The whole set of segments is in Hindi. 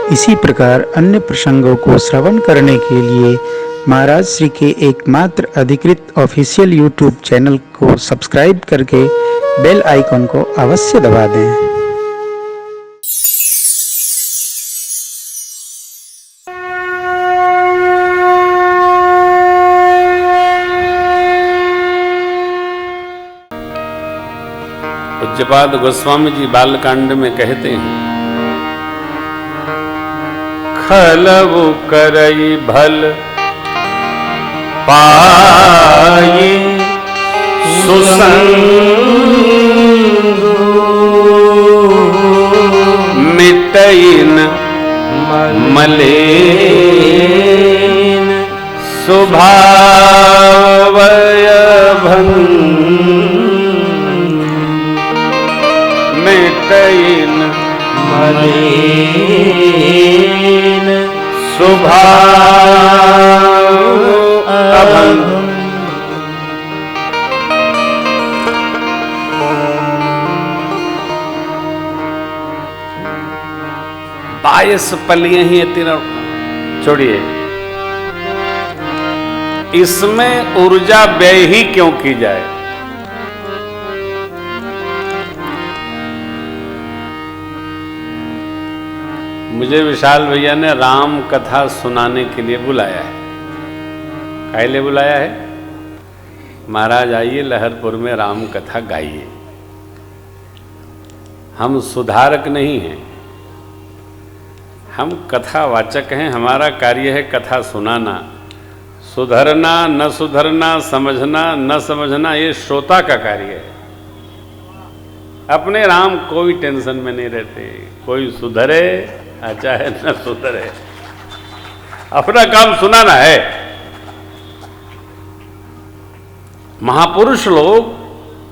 इसी प्रकार अन्य प्रसंगों को श्रवण करने के लिए महाराज श्री के एकमात्र अधिकृत ऑफिशियल यूट्यूब चैनल को सब्सक्राइब करके बेल आइकन को अवश्य दबा दें। पूज्यपाद गोस्वामी जी बालकांड में कहते हैं, खलवु करई भल पाई सुसंग मिटइन मलेन स्वभावय भंग मिटइन मलेन स्वभाव अभंग। बाईस पलियां ही तीनों छोड़िए, इसमें ऊर्जा व्यय ही क्यों की जाए? मुझे विशाल भैया ने राम कथा सुनाने के लिए बुलाया है। काहे लिए बुलाया है? महाराज आइए लहरपुर में राम कथा गाइए। हम सुधारक नहीं हैं, हम कथावाचक हैं। हमारा कार्य है कथा सुनाना। सुधरना न सुधरना, समझना न समझना, ये श्रोता का कार्य है। अपने राम कोई टेंशन में नहीं रहते, कोई सुधरे चाहे न सुधरे, अपना काम सुनाना है। महापुरुष लोग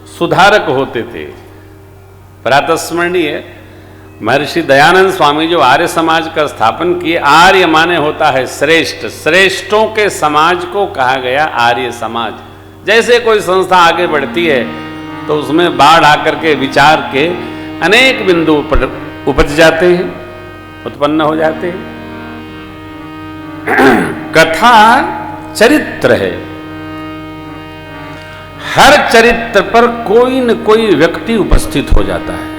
सुधारक होते थे। प्रातस्मरणीय महर्षि दयानंद स्वामी जो आर्य समाज का स्थापन किए, आर्य माने होता है श्रेष्ठ, श्रेष्ठों के समाज को कहा गया आर्य समाज। जैसे कोई संस्था आगे बढ़ती है तो उसमें बाढ़ आकर के विचार के अनेक बिंदु उपज जाते हैं, उत्पन्न हो जाते हैं। कथा चरित्र है। हर चरित्र पर कोई न कोई व्यक्ति उपस्थित हो जाता है।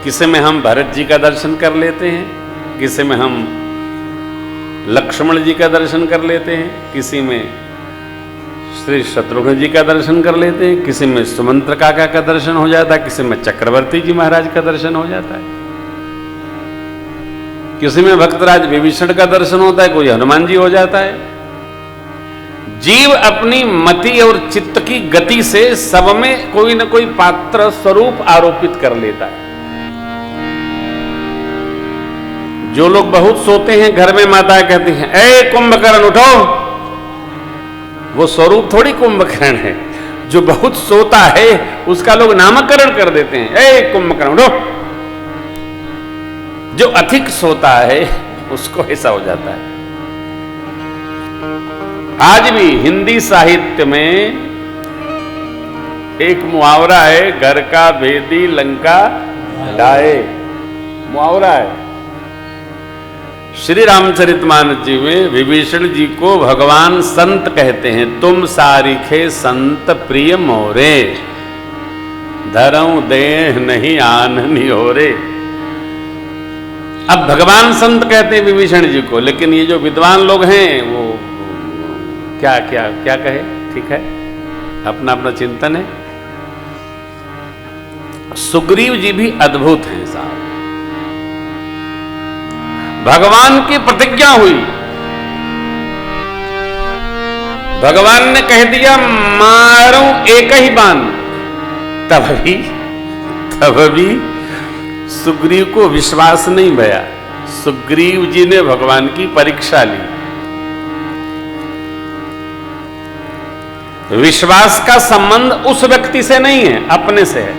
किसी में हम भरत जी का दर्शन कर लेते हैं, किसी में हम लक्ष्मण जी का दर्शन कर लेते हैं, किसी में श्री शत्रुघ्न जी का दर्शन कर लेते हैं, किसी में सुमंत्र काका का दर्शन हो जाता है, किसी में चक्रवर्ती जी महाराज का दर्शन हो जाता है, किसी में भक्तराज विभीषण का दर्शन होता है, कोई हनुमान जी हो जाता है। जीव अपनी मति और चित्त की गति से सब में कोई न कोई पात्र स्वरूप आरोपित कर लेता है। जो लोग बहुत सोते हैं, घर में माताएं कहती हैं, ए कुंभकर्ण उठो, वो स्वरूप थोड़ी कुंभकर्ण है। जो बहुत सोता है उसका लोग नामकरण कर देते हैं, ए कुंभकर्ण उठो। जो अधिक सोता है उसको ऐसा हो जाता है। आज भी हिंदी साहित्य में एक मुहावरा है, घर का भेदी लंका ढाए, मुहावरा है। श्री रामचरितमानस जी में विभीषण जी को भगवान संत कहते हैं। तुम सारिखे संत प्रिय मोरे, धरऊं देह नहीं आननी हो रे। अब भगवान संत कहते हैं विभीषण जी को, लेकिन ये जो विद्वान लोग हैं वो क्या क्या क्या कहे? ठीक है, अपना अपना चिंतन है। सुग्रीव जी भी अद्भुत हैं साहब। भगवान की प्रतिज्ञा हुई, भगवान ने कह दिया मारूं एक ही बाण, तब भी सुग्रीव को विश्वास नहीं भया। सुग्रीव जी ने भगवान की परीक्षा ली। विश्वास का संबंध उस व्यक्ति से नहीं है, अपने से है।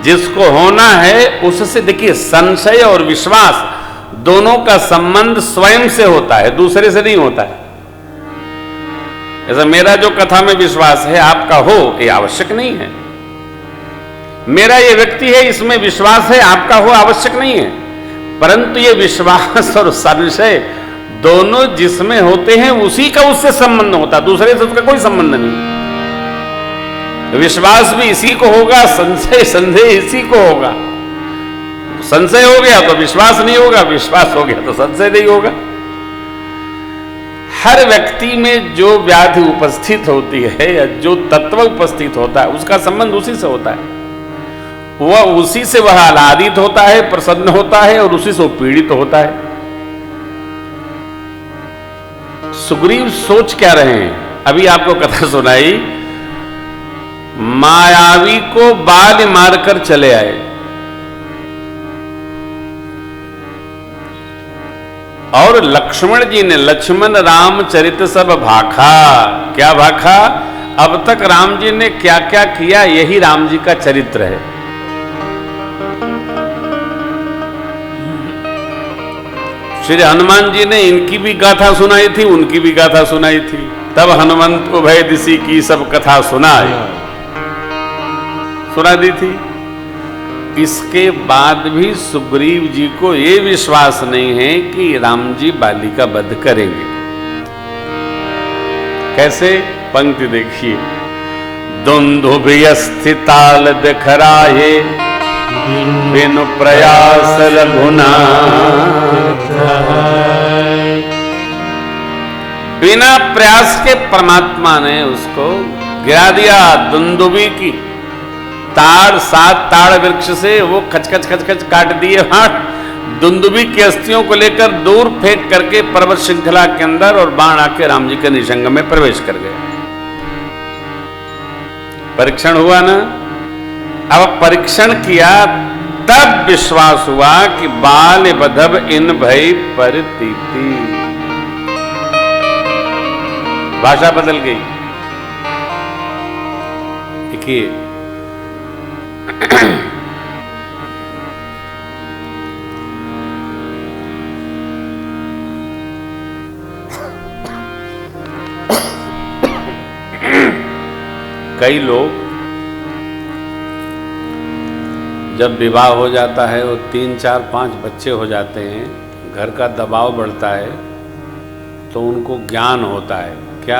जिसको होना है उससे, देखिए संशय और विश्वास दोनों का संबंध स्वयं से होता है, दूसरे से नहीं होता है। ऐसा मेरा जो कथा में विश्वास है आपका हो ये आवश्यक नहीं है। मेरा ये व्यक्ति है, इसमें विश्वास है, आपका हो आवश्यक नहीं है, परंतु ये विश्वास और संशय दोनों जिसमें होते हैं उसी का उससे संबंध होता, दूसरे से उसका कोई संबंध नहीं। विश्वास भी इसी को होगा, संदेह इसी को होगा। संशय हो गया तो विश्वास नहीं होगा, विश्वास हो गया तो संशय नहीं होगा। हर व्यक्ति में जो व्याधि उपस्थित होती है या जो तत्व उपस्थित होता है उसका संबंध उसी से होता है। वह उसी से वह आह्लादित होता है, प्रसन्न होता है और उसी से वो पीड़ित होता है। सुग्रीव सोच क्या रहे हैं? अभी आपको कथा सुनाई, मायावी को बाल मारकर चले आए, और लक्ष्मण जी ने लक्ष्मण रामचरित सब भाखा। क्या भाखा? अब तक राम जी ने क्या क्या किया, यही राम जी का चरित्र है। श्री हनुमान जी ने इनकी भी गाथा सुनाई थी, उनकी भी गाथा सुनाई थी। तब हनुमंत उभय दिशि की सब कथा सुनाई, सुना दी थी। इसके बाद भी सुग्रीव जी को यह विश्वास नहीं है कि राम जी बाली का वध करेंगे। कैसे? पंक्ति देखिए, दुंदुभिस्थिताल दिखराये बिनु प्रयास रघुनाथ। बिना प्रयास के परमात्मा ने उसको गिरा दिया। दुंदुभी की ताड़, 7 ताड़ वृक्ष से वो खचखच खचखच काट दिए हाथ। दुंदुभी की अस्थियों को लेकर दूर फेंक करके पर्वत श्रृंखला के अंदर, और बाण आके राम जी के निशंग में प्रवेश कर गया। परीक्षण हुआ ना। अब परीक्षण किया तब विश्वास हुआ कि बाल बधब इन भई परतीति। भाषा बदल गई। देखिए, कई लोग जब विवाह हो जाता है और 3, 4, 5 बच्चे हो जाते हैं, घर का दबाव बढ़ता है, तो उनको ज्ञान होता है क्या?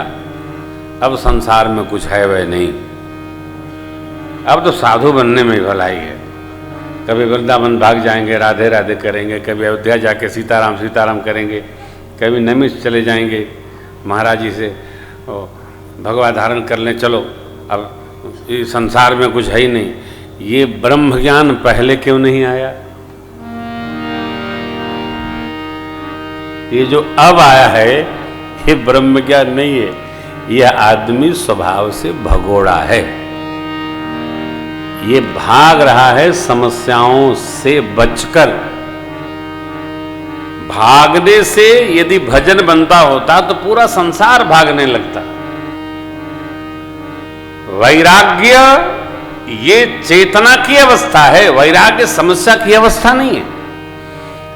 अब संसार में कुछ है वह नहीं, अब तो साधु बनने में ही भलाई है। कभी वृंदावन भाग जाएंगे, राधे राधे करेंगे, कभी अयोध्या जाके सीताराम सीताराम करेंगे, कभी नमिष चले जाएंगे महाराज जी से भगवा धारण कर लें, चलो अब इस संसार में कुछ है ही नहीं। ये ब्रह्म ज्ञान पहले क्यों नहीं आया? ये जो अब आया है ये ब्रह्म ज्ञान नहीं है, यह आदमी स्वभाव से भगोड़ा है। ये भाग रहा है समस्याओं से बचकर। भागने से यदि भजन बनता होता तो पूरा संसार भागने लगता। वैराग्य ये चेतना की अवस्था है, वैराग्य समस्या की अवस्था नहीं है।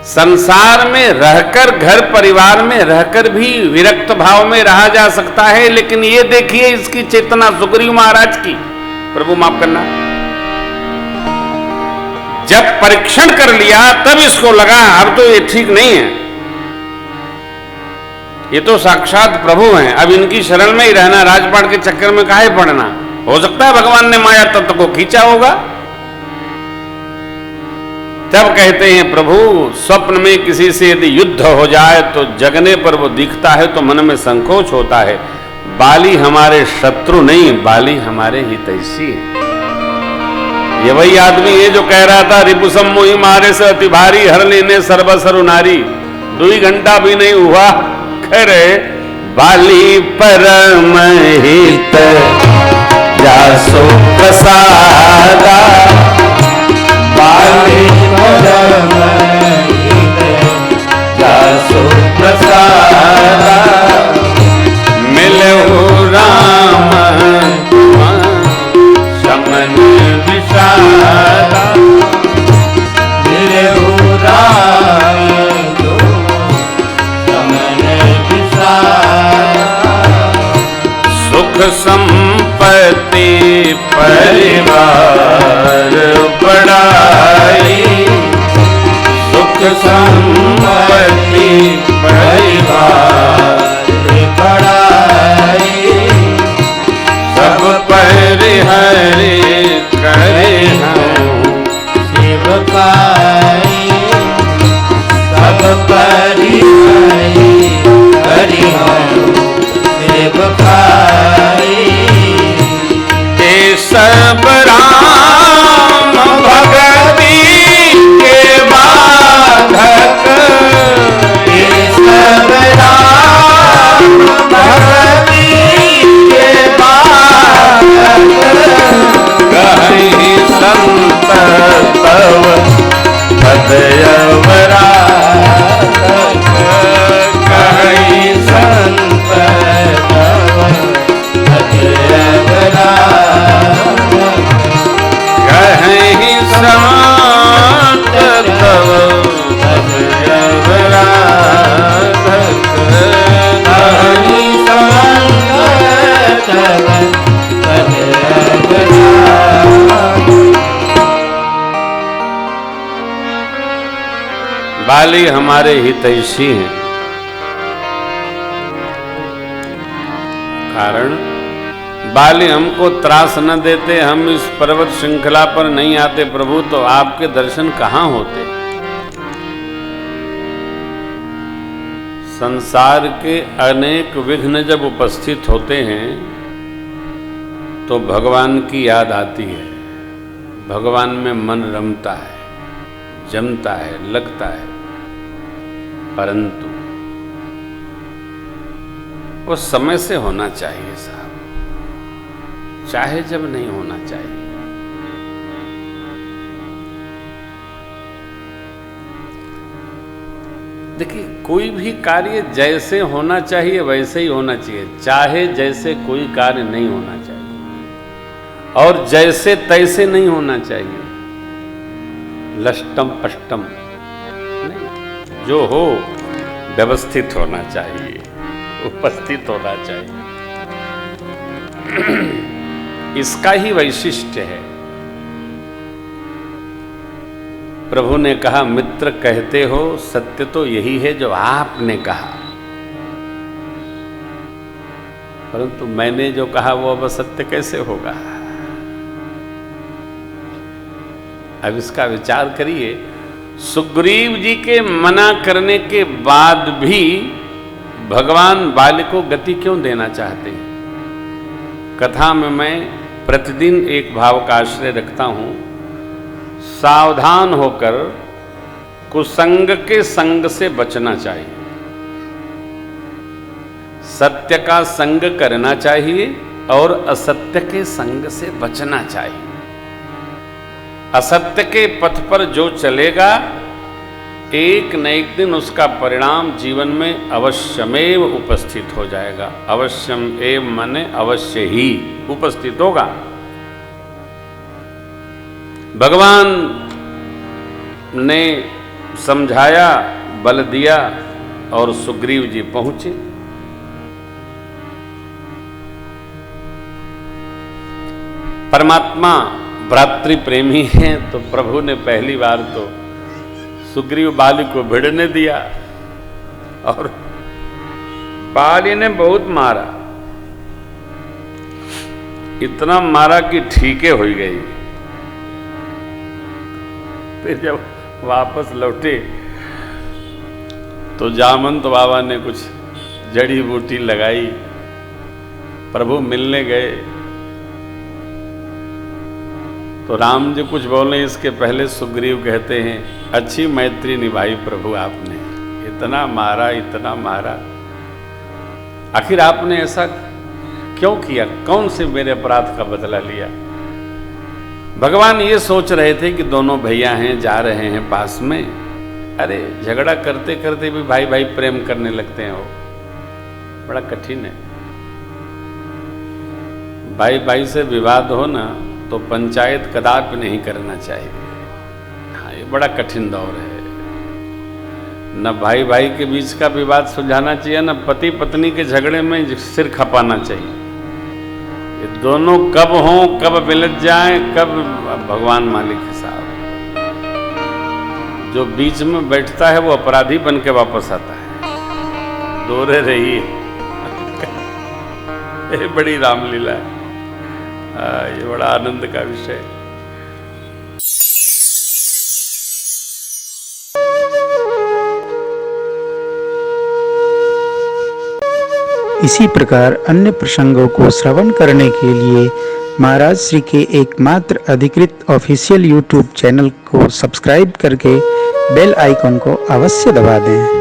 संसार में रहकर, घर परिवार में रहकर भी विरक्त भाव में रहा जा सकता है, लेकिन ये देखिए इसकी चेतना सुग्रीव महाराज की, प्रभु माफ करना, जब परीक्षण कर लिया तब इसको लगा अब तो ये ठीक नहीं है, ये तो साक्षात प्रभु हैं, अब इनकी शरण में ही रहना, राजपाट के चक्कर में काहे पड़ना। हो सकता है भगवान ने माया तत्व को खींचा होगा। तब कहते हैं प्रभु स्वप्न में किसी से यदि युद्ध हो जाए तो जगने पर वो दिखता है तो मन में संकोच होता है। बाली हमारे शत्रु नहीं, बाली हमारे हितैषी है। ये वही आदमी है जो कह रहा था रिपु सम्मोहि मारे से अति भारी, हर लेने सर्वसरु नारी। 2 घंटा भी नहीं हुआ, कह रहे बाली परम हित जासो प्रसादा, बाली परम हित जासो प्रसादा, मिलहु राम शमन विषादा, मिलहु राम शमन विषादा, सुख संपत्ति परिवार पाए सब परिहारी हरि शिव खाए ये सब राम भगती के बाधक ये सब राम भगती के बाधक कहीं संत तव पदयवराधक कहीं संत तव पदयवराधक कहीं संत तव पदयवराधक कहीं संत तव पदयवराधक बाली हमारे हितैषी हैं, कारण बाली हमको त्रास न देते, हम इस पर्वत श्रृंखला पर नहीं आते प्रभु तो आपके दर्शन कहां होते। संसार के अनेक विघ्न जब उपस्थित होते हैं तो भगवान की याद आती है, भगवान में मन रमता है, जमता है, लगता है, परंतु वो समय से होना चाहिए साहब, चाहे जब नहीं होना चाहिए। देखिए कोई भी कार्य जैसे होना चाहिए वैसे ही होना चाहिए, चाहे जैसे कोई कार्य नहीं होना चाहिए और जैसे तैसे नहीं होना चाहिए, लष्टम पष्टम नहीं, जो हो व्यवस्थित होना चाहिए, उपस्थित होना चाहिए। इसका ही वैशिष्ट्य है। प्रभु ने कहा मित्र कहते हो, सत्य तो यही है जो आपने कहा, परंतु मैंने जो कहा वो अब सत्य कैसे होगा। अब इसका विचार करिए, सुग्रीव जी के मना करने के बाद भी भगवान बाली को गति क्यों देना चाहते हैं। कथा में मैं प्रतिदिन एक भाव का आश्रय रखता हूं, सावधान होकर कुसंग के संग से बचना चाहिए, सत्य का संग करना चाहिए और असत्य के संग से बचना चाहिए। असत्य के पथ पर जो चलेगा एक न एक दिन उसका परिणाम जीवन में अवश्यमेव उपस्थित हो जाएगा। अवश्यम एव माने अवश्य ही उपस्थित होगा। भगवान ने समझाया, बल दिया और सुग्रीव जी पहुंचे। परमात्मा भ्रातृ प्रेमी हैं तो प्रभु ने पहली बार तो सुग्रीव बाली को भिड़ने दिया और बाली ने बहुत मारा, इतना मारा कि ठीके हो गई। फिर जब वापस लौटे तो जामंत बाबा ने कुछ जड़ी बूटी लगाई, प्रभु मिलने गए तो राम जी कुछ बोले, इसके पहले सुग्रीव कहते हैं अच्छी मैत्री निभाई प्रभु आपने, इतना मारा इतना मारा, आखिर आपने ऐसा क्यों किया, कौन से मेरे अपराध का बदला लिया। भगवान ये सोच रहे थे कि दोनों भैया हैं, जा रहे हैं पास में, अरे झगड़ा करते करते भी भाई भाई प्रेम करने लगते हैं, वो बड़ा कठिन है। भाई भाई से विवाद हो ना तो पंचायत कदापि नहीं करना चाहिए। हाँ, ये बड़ा कठिन दौर है। न भाई भाई के बीच का विवाद सुलझाना चाहिए, न पति पत्नी के झगड़े में सिर खपाना चाहिए। ये दोनों कब हों, कब मिलत जाएं, कब भगवान मालिक है साहब। जो बीच में बैठता है वो अपराधी बन के वापस आता है। दूरे रहिए। ये बड़ी रामलीला है। ये बड़ा आनंद का विषय। इसी प्रकार अन्य प्रसंगों को श्रवण करने के लिए महाराज श्री के एकमात्र अधिकृत ऑफिशियल यूट्यूब चैनल को सब्सक्राइब करके बेल आइकन को अवश्य दबा दें।